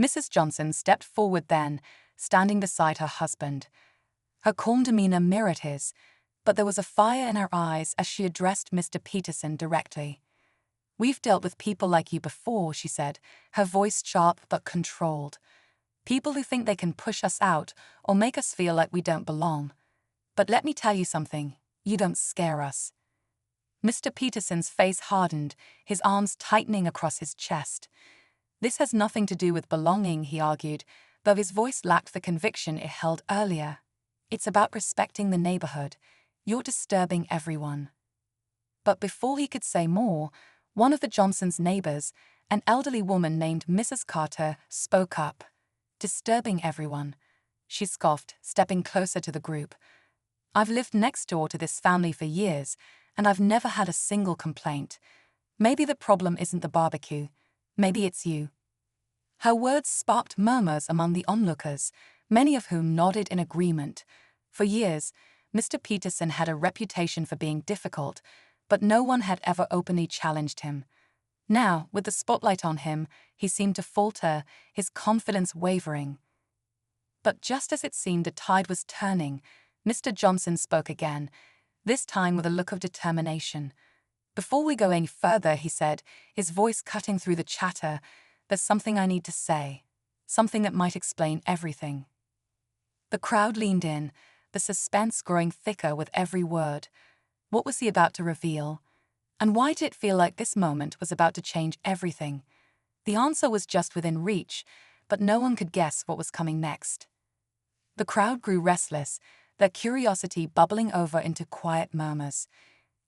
Mrs. Johnson stepped forward then, standing beside her husband. Her calm demeanor mirrored his, but there was a fire in her eyes as she addressed Mr. Peterson directly. "We've dealt with people like you before," she said, her voice sharp but controlled. "People who think they can push us out or make us feel like we don't belong. But let me tell you something, you don't scare us." Mr. Peterson's face hardened, his arms tightening across his chest. "This has nothing to do with belonging," he argued, though his voice lacked the conviction it held earlier. "It's about respecting the neighborhood. You're disturbing everyone." But before he could say more, one of the Johnsons' neighbors, an elderly woman named Mrs. Carter, spoke up. "Disturbing everyone," she scoffed, stepping closer to the group. "I've lived next door to this family for years, and I've never had a single complaint. Maybe the problem isn't the barbecue. Maybe it's you." Her words sparked murmurs among the onlookers, many of whom nodded in agreement. For years, Mr. Peterson had a reputation for being difficult, but no one had ever openly challenged him. Now, with the spotlight on him, he seemed to falter, his confidence wavering. But just as it seemed the tide was turning, Mr. Johnson spoke again, this time with a look of determination. "Before we go any further," he said, his voice cutting through the chatter, "there's something I need to say, something that might explain everything." The crowd leaned in, the suspense growing thicker with every word. What was he about to reveal? And why did it feel like this moment was about to change everything? The answer was just within reach, but no one could guess what was coming next. The crowd grew restless, their curiosity bubbling over into quiet murmurs.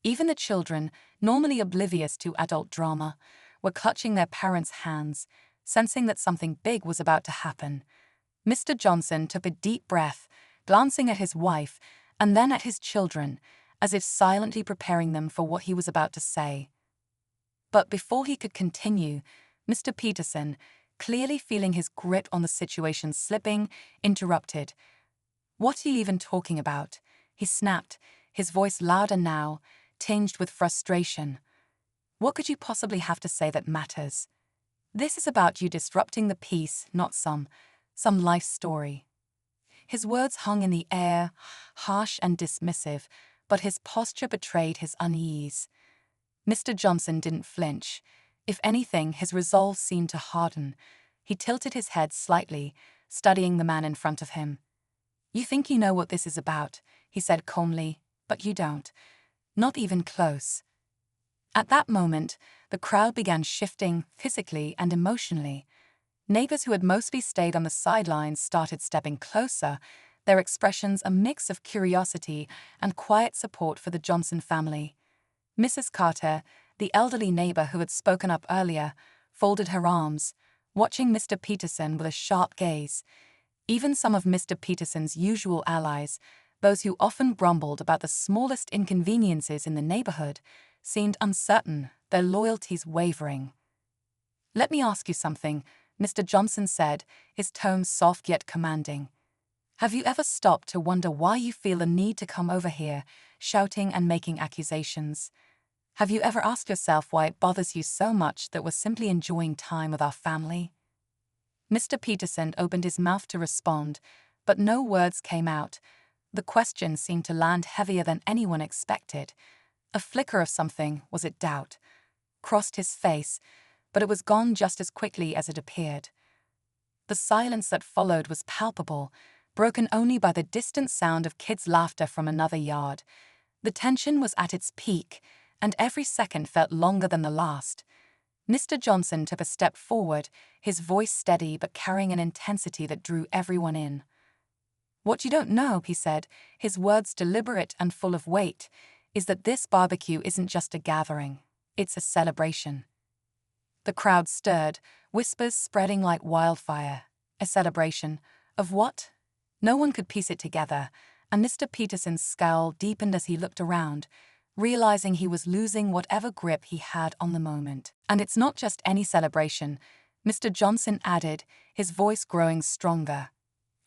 Even the children, normally oblivious to adult drama, were clutching their parents' hands, sensing that something big was about to happen. Mr. Johnson took a deep breath, glancing at his wife and then at his children, as if silently preparing them for what he was about to say. But before he could continue, Mr. Peterson, clearly feeling his grip on the situation slipping, interrupted. "What are you even talking about?" he snapped, his voice louder now, tinged with frustration. "What could you possibly have to say that matters? This is about you disrupting the peace, not some life story." His words hung in the air, harsh and dismissive, but his posture betrayed his unease. Mr. Johnson didn't flinch. If anything, his resolve seemed to harden. He tilted his head slightly, studying the man in front of him. "You think you know what this is about," he said calmly, "but you don't. Not even close." At that moment, the crowd began shifting physically and emotionally. Neighbors who had mostly stayed on the sidelines started stepping closer, their expressions a mix of curiosity and quiet support for the Johnson family. Mrs. Carter, the elderly neighbor who had spoken up earlier, folded her arms, watching Mr. Peterson with a sharp gaze. Even some of Mr. Peterson's usual allies, those who often grumbled about the smallest inconveniences in the neighborhood, seemed uncertain, their loyalties wavering. "Let me ask you something," Mr. Johnson said, his tone soft yet commanding. "Have you ever stopped to wonder why you feel the need to come over here, shouting and making accusations? Have you ever asked yourself why it bothers you so much that we're simply enjoying time with our family?" Mr. Peterson opened his mouth to respond, but no words came out. The question seemed to land heavier than anyone expected. A flicker of something, was it doubt, crossed his face, but it was gone just as quickly as it appeared. The silence that followed was palpable, broken only by the distant sound of kids' laughter from another yard. The tension was at its peak, and every second felt longer than the last. Mr. Johnson took a step forward, his voice steady but carrying an intensity that drew everyone in. "What you don't know," he said, his words deliberate and full of weight, "is that this barbecue isn't just a gathering. It's a celebration." The crowd stirred, whispers spreading like wildfire. A celebration of what? No one could piece it together, and Mr. Peterson's scowl deepened as he looked around, realizing he was losing whatever grip he had on the moment. "And it's not just any celebration," Mr. Johnson added, his voice growing stronger.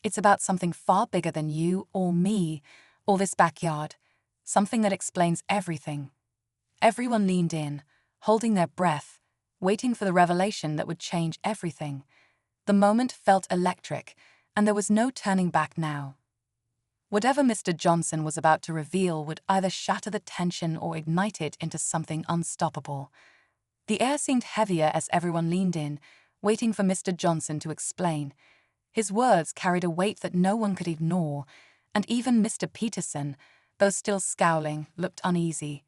"It's about something far bigger than you or me or this backyard, something that explains everything." Everyone leaned in, holding their breath, waiting for the revelation that would change everything. The moment felt electric, and there was no turning back now. Whatever Mr. Johnson was about to reveal would either shatter the tension or ignite it into something unstoppable. The air seemed heavier as everyone leaned in, waiting for Mr. Johnson to explain. His words carried a weight that no one could ignore, and even Mr. Peterson, though still scowling, looked uneasy.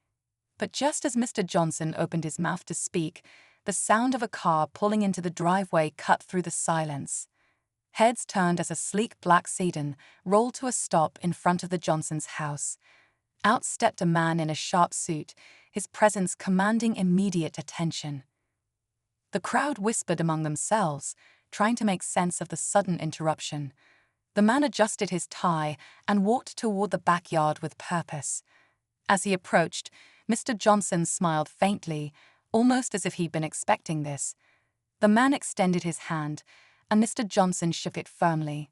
But just as Mr. Johnson opened his mouth to speak, the sound of a car pulling into the driveway cut through the silence. Heads turned as a sleek black sedan rolled to a stop in front of the Johnsons' house. Out stepped a man in a sharp suit, his presence commanding immediate attention. The crowd whispered among themselves, trying to make sense of the sudden interruption. The man adjusted his tie and walked toward the backyard with purpose. As he approached, Mr. Johnson smiled faintly, almost as if he'd been expecting this. The man extended his hand, and Mr. Johnson shook it firmly.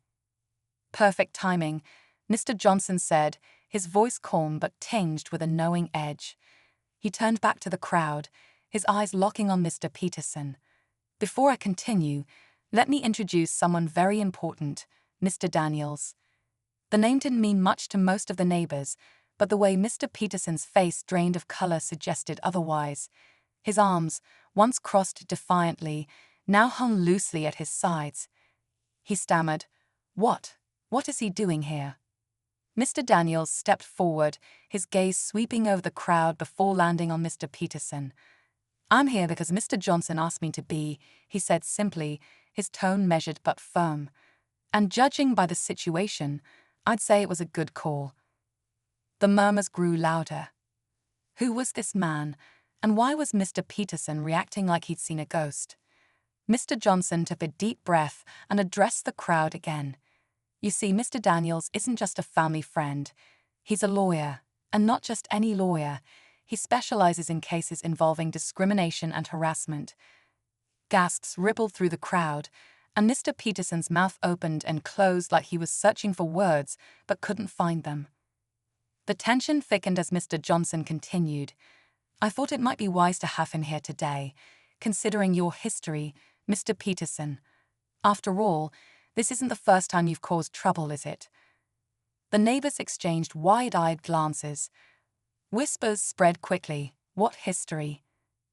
"Perfect timing," Mr. Johnson said, his voice calm but tinged with a knowing edge. He turned back to the crowd, his eyes locking on Mr. Peterson. "Before I continue, let me introduce someone very important, Mr. Daniels." The name didn't mean much to most of the neighbors, but the way Mr. Peterson's face drained of color suggested otherwise. His arms, once crossed defiantly, now hung loosely at his sides. He stammered, What is he doing here?" Mr. Daniels stepped forward, his gaze sweeping over the crowd before landing on Mr. Peterson. "I'm here because Mr. Johnson asked me to be," he said simply, his tone measured but firm. "And judging by the situation, I'd say it was a good call." The murmurs grew louder. Who was this man, and why was Mr. Peterson reacting like he'd seen a ghost? Mr. Johnson took a deep breath and addressed the crowd again. "You see, Mr. Daniels isn't just a family friend. He's a lawyer, and not just any lawyer. He specializes in cases involving discrimination and harassment." Gasps rippled through the crowd, and Mr. Peterson's mouth opened and closed like he was searching for words but couldn't find them. The tension thickened as Mr. Johnson continued. "I thought it might be wise to have him here today, considering your history, Mr. Peterson. After all, this isn't the first time you've caused trouble, is it?" The neighbors exchanged wide-eyed glances. Whispers spread quickly. What history?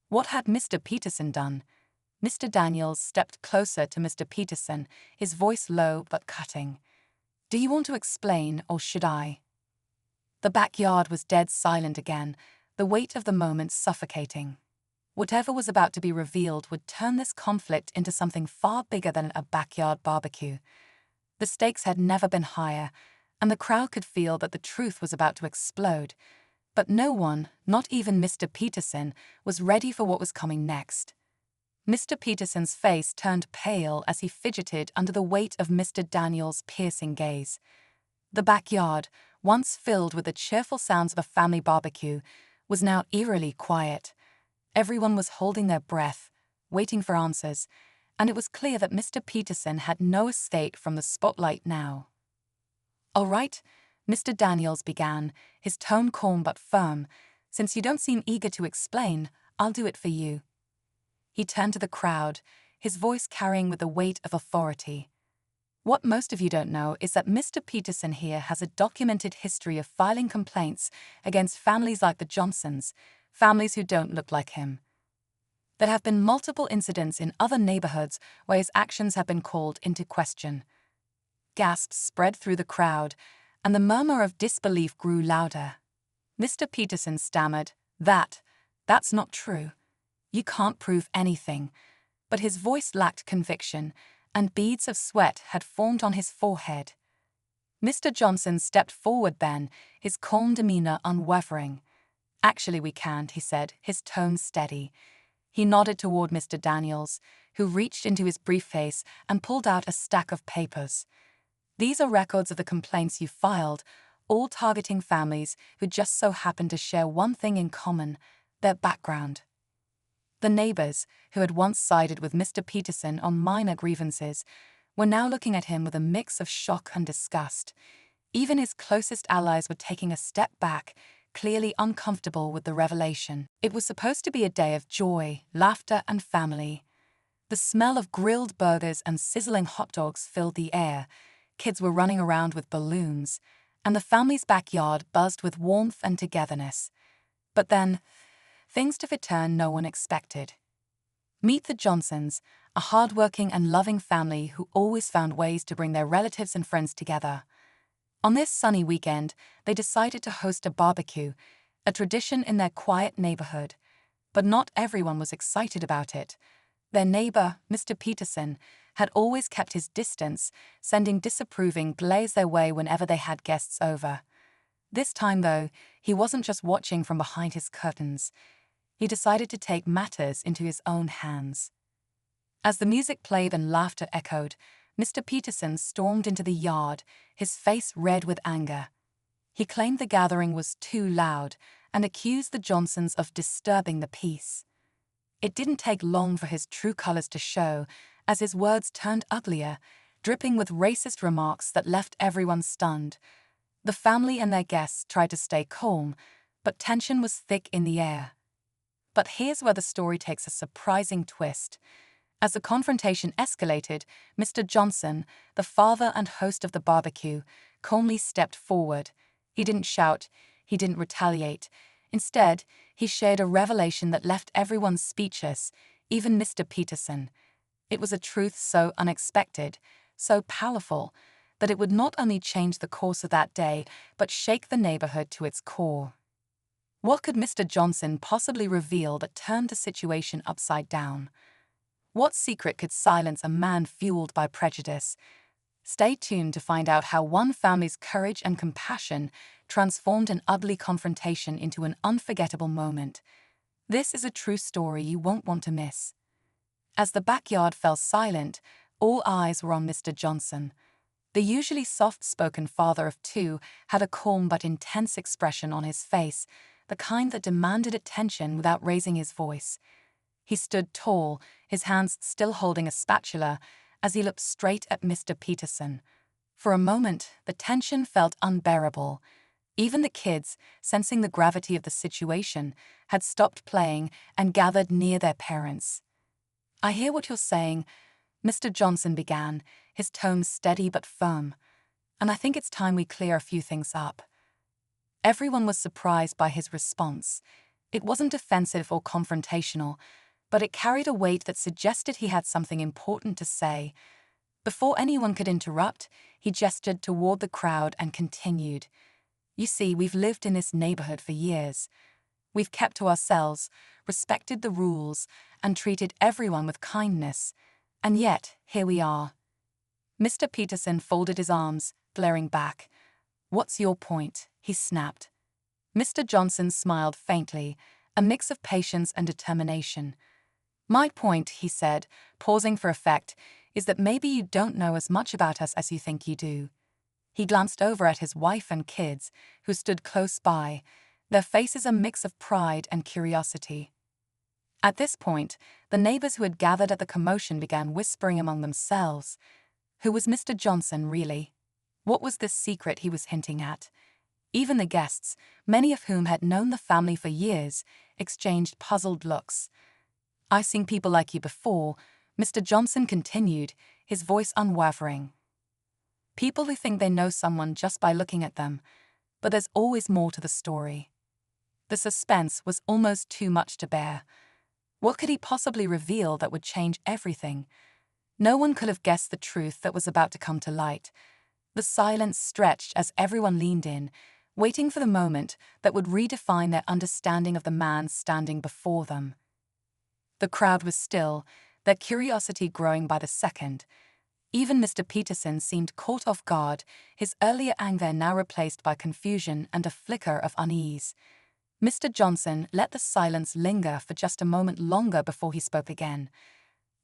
What had Mr. Peterson done? Mr. Daniels stepped closer to Mr. Peterson, his voice low but cutting. "Do you want to explain, or should I?" The backyard was dead silent again, the weight of the moment suffocating. Whatever was about to be revealed would turn this conflict into something far bigger than a backyard barbecue. The stakes had never been higher, and the crowd could feel that the truth was about to explode. But no one, not even Mr. Peterson, was ready for what was coming next. Mr. Peterson's face turned pale as he fidgeted under the weight of Mr. Daniels' piercing gaze. The backyard, once filled with the cheerful sounds of a family barbecue, was now eerily quiet. Everyone was holding their breath, waiting for answers, and it was clear that Mr. Peterson had no escape from the spotlight now. "All right," Mr. Daniels began, his tone calm but firm. "Since you don't seem eager to explain, I'll do it for you." He turned to the crowd, his voice carrying with the weight of authority. "What most of you don't know is that Mr. Peterson here has a documented history of filing complaints against families like the Johnsons, families who don't look like him. There have been multiple incidents in other neighborhoods where his actions have been called into question." Gasps spread through the crowd, and the murmur of disbelief grew louder. Mr. Peterson stammered, That's not true. You can't prove anything." But his voice lacked conviction, and beads of sweat had formed on his forehead. Mr. Johnson stepped forward then, his calm demeanor unwavering. "Actually, we can't," he said, his tone steady. He nodded toward Mr. Daniels, who reached into his briefcase and pulled out a stack of papers. "These are records of the complaints you filed, all targeting families who just so happen to share one thing in common, their background." The neighbors, who had once sided with Mr. Peterson on minor grievances, were now looking at him with a mix of shock and disgust. Even his closest allies were taking a step back, clearly uncomfortable with the revelation. It was supposed to be a day of joy, laughter, and family. The smell of grilled burgers and sizzling hot dogs filled the air. Kids were running around with balloons, and the family's backyard buzzed with warmth and togetherness. But then, things took a turn no one expected. Meet the Johnsons, a hardworking and loving family who always found ways to bring their relatives and friends together. On this sunny weekend, they decided to host a barbecue, a tradition in their quiet neighborhood. But not everyone was excited about it. Their neighbor, Mr. Peterson, had always kept his distance, sending disapproving glares their way whenever they had guests over. This time, though, he wasn't just watching from behind his curtains. He decided to take matters into his own hands. As the music played and laughter echoed, Mr. Peterson stormed into the yard, his face red with anger. He claimed the gathering was too loud and accused the Johnsons of disturbing the peace. It didn't take long for his true colors to show, as his words turned uglier, dripping with racist remarks that left everyone stunned. The family and their guests tried to stay calm, but tension was thick in the air. But here's where the story takes a surprising twist. As the confrontation escalated, Mr. Johnson, the father and host of the barbecue, calmly stepped forward. He didn't shout, he didn't retaliate. Instead, he shared a revelation that left everyone speechless, even Mr. Peterson. It was a truth so unexpected, so powerful, that it would not only change the course of that day, but shake the neighborhood to its core. What could Mr. Johnson possibly reveal that turned the situation upside down? What secret could silence a man fueled by prejudice? Stay tuned to find out how one family's courage and compassion transformed an ugly confrontation into an unforgettable moment. This is a true story you won't want to miss. As the backyard fell silent, all eyes were on Mr. Johnson. The usually soft-spoken father of two had a calm but intense expression on his face, the kind that demanded attention without raising his voice. He stood tall, his hands still holding a spatula, as he looked straight at Mr. Peterson. For a moment, the tension felt unbearable. Even the kids, sensing the gravity of the situation, had stopped playing and gathered near their parents. "I hear what you're saying," Mr. Johnson began, his tone steady but firm. "And I think it's time we clear a few things up." Everyone was surprised by his response. It wasn't defensive or confrontational, but it carried a weight that suggested he had something important to say. Before anyone could interrupt, he gestured toward the crowd and continued. "You see, we've lived in this neighborhood for years. We've kept to ourselves, respected the rules, and treated everyone with kindness. And yet, here we are." Mr. Peterson folded his arms, glaring back. "What's your point?" he snapped. Mr. Johnson smiled faintly, a mix of patience and determination. "My point," he said, pausing for effect, "is that maybe you don't know as much about us as you think you do." He glanced over at his wife and kids, who stood close by, their faces a mix of pride and curiosity. At this point, the neighbors who had gathered at the commotion began whispering among themselves. Who was Mr. Johnson, really? What was this secret he was hinting at? Even the guests, many of whom had known the family for years, exchanged puzzled looks. "I've seen people like you before," Mr. Johnson continued, his voice unwavering. "People who think they know someone just by looking at them, but there's always more to the story." The suspense was almost too much to bear. What could he possibly reveal that would change everything? No one could have guessed the truth that was about to come to light. The silence stretched as everyone leaned in, waiting for the moment that would redefine their understanding of the man standing before them. The crowd was still, their curiosity growing by the second. Even Mr. Peterson seemed caught off guard, his earlier anger now replaced by confusion and a flicker of unease. Mr. Johnson let the silence linger for just a moment longer before he spoke again.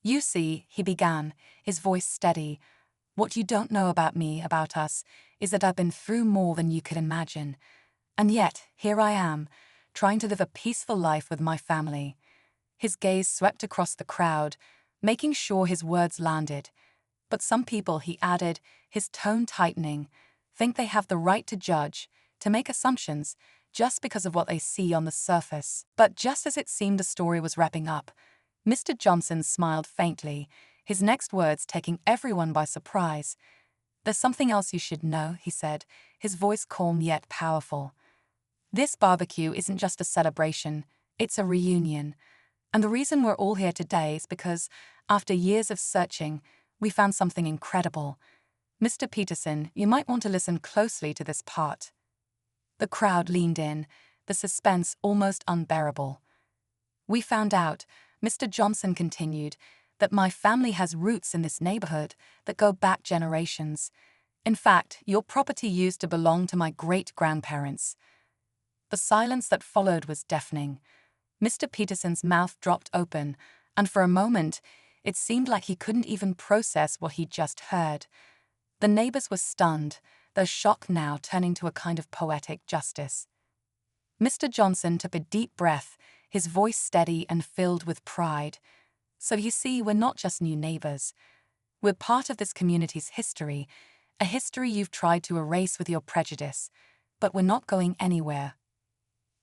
"You see," he began, his voice steady, "what you don't know about me, about us, is that I've been through more than you could imagine. And yet, here I am, trying to live a peaceful life with my family." His gaze swept across the crowd, making sure his words landed. "But some people," he added, his tone tightening, "think they have the right to judge, to make assumptions, just because of what they see on the surface." But just as it seemed the story was wrapping up, Mr. Johnson smiled faintly, his next words taking everyone by surprise. "There's something else you should know," he said, his voice calm yet powerful. "This barbecue isn't just a celebration, it's a reunion. And the reason we're all here today is because, after years of searching, we found something incredible. Mr. Peterson, you might want to listen closely to this part." The crowd leaned in, the suspense almost unbearable. "We found out," Mr. Johnson continued, "that my family has roots in this neighborhood that go back generations. In fact, your property used to belong to my great-grandparents." The silence that followed was deafening. Mr. Peterson's mouth dropped open, and for a moment, it seemed like he couldn't even process what he'd just heard. The neighbors were stunned, their shock now turning to a kind of poetic justice. Mr. Johnson took a deep breath, his voice steady and filled with pride. "So you see, we're not just new neighbors. We're part of this community's history, a history you've tried to erase with your prejudice, but we're not going anywhere."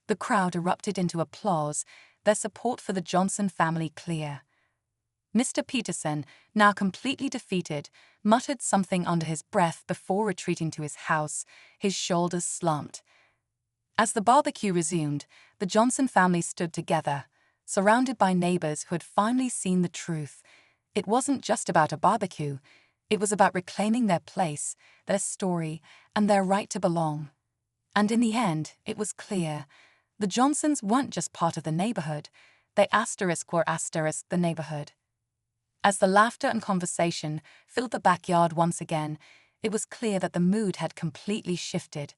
The crowd erupted into applause, their support for the Johnson family clear. Mr. Peterson, now completely defeated, muttered something under his breath before retreating to his house, his shoulders slumped. As the barbecue resumed, the Johnson family stood together, surrounded by neighbors who had finally seen the truth. It wasn't just about a barbecue, it was about reclaiming their place, their story, and their right to belong. And in the end, it was clear. The Johnsons weren't just part of the neighborhood, they were the neighborhood. As the laughter and conversation filled the backyard once again, it was clear that the mood had completely shifted.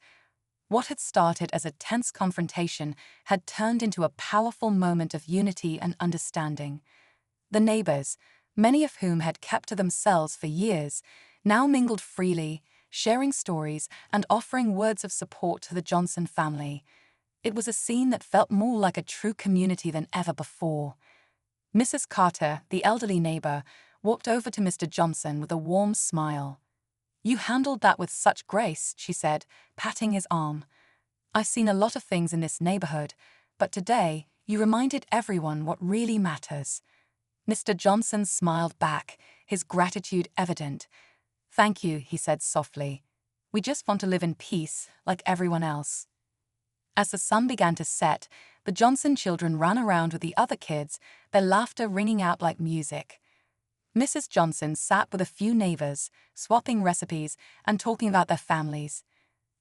What had started as a tense confrontation had turned into a powerful moment of unity and understanding. The neighbors, many of whom had kept to themselves for years, now mingled freely, sharing stories and offering words of support to the Johnson family. It was a scene that felt more like a true community than ever before. Mrs. Carter, the elderly neighbor, walked over to Mr. Johnson with a warm smile. "You handled that with such grace," she said, patting his arm. "I've seen a lot of things in this neighborhood, but today you reminded everyone what really matters." Mr. Johnson smiled back, his gratitude evident. "Thank you," he said softly. "We just want to live in peace, like everyone else." As the sun began to set, the Johnson children ran around with the other kids, their laughter ringing out like music. Mrs. Johnson sat with a few neighbors, swapping recipes and talking about their families.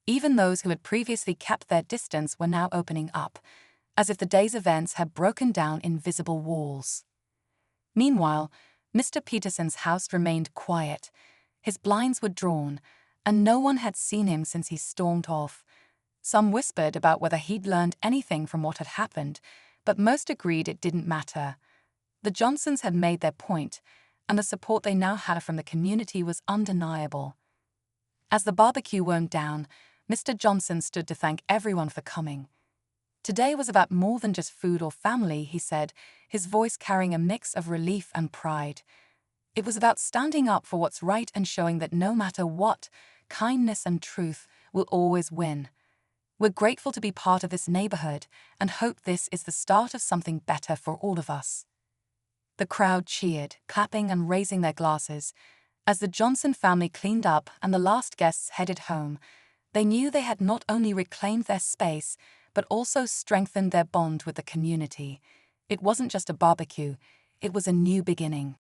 Even those who had previously kept their distance were now opening up, as if the day's events had broken down invisible walls. Meanwhile, Mr. Peterson's house remained quiet. His blinds were drawn, and no one had seen him since he stormed off. Some whispered about whether he'd learned anything from what had happened, but most agreed it didn't matter. The Johnsons had made their point, and the support they now had from the community was undeniable. As the barbecue wound down, Mr. Johnson stood to thank everyone for coming. "Today was about more than just food or family," he said, his voice carrying a mix of relief and pride. "It was about standing up for what's right and showing that no matter what, kindness and truth will always win. We're grateful to be part of this neighborhood and hope this is the start of something better for all of us." The crowd cheered, clapping and raising their glasses. As the Johnson family cleaned up and the last guests headed home, they knew they had not only reclaimed their space, but also strengthened their bond with the community. It wasn't just a barbecue, it was a new beginning.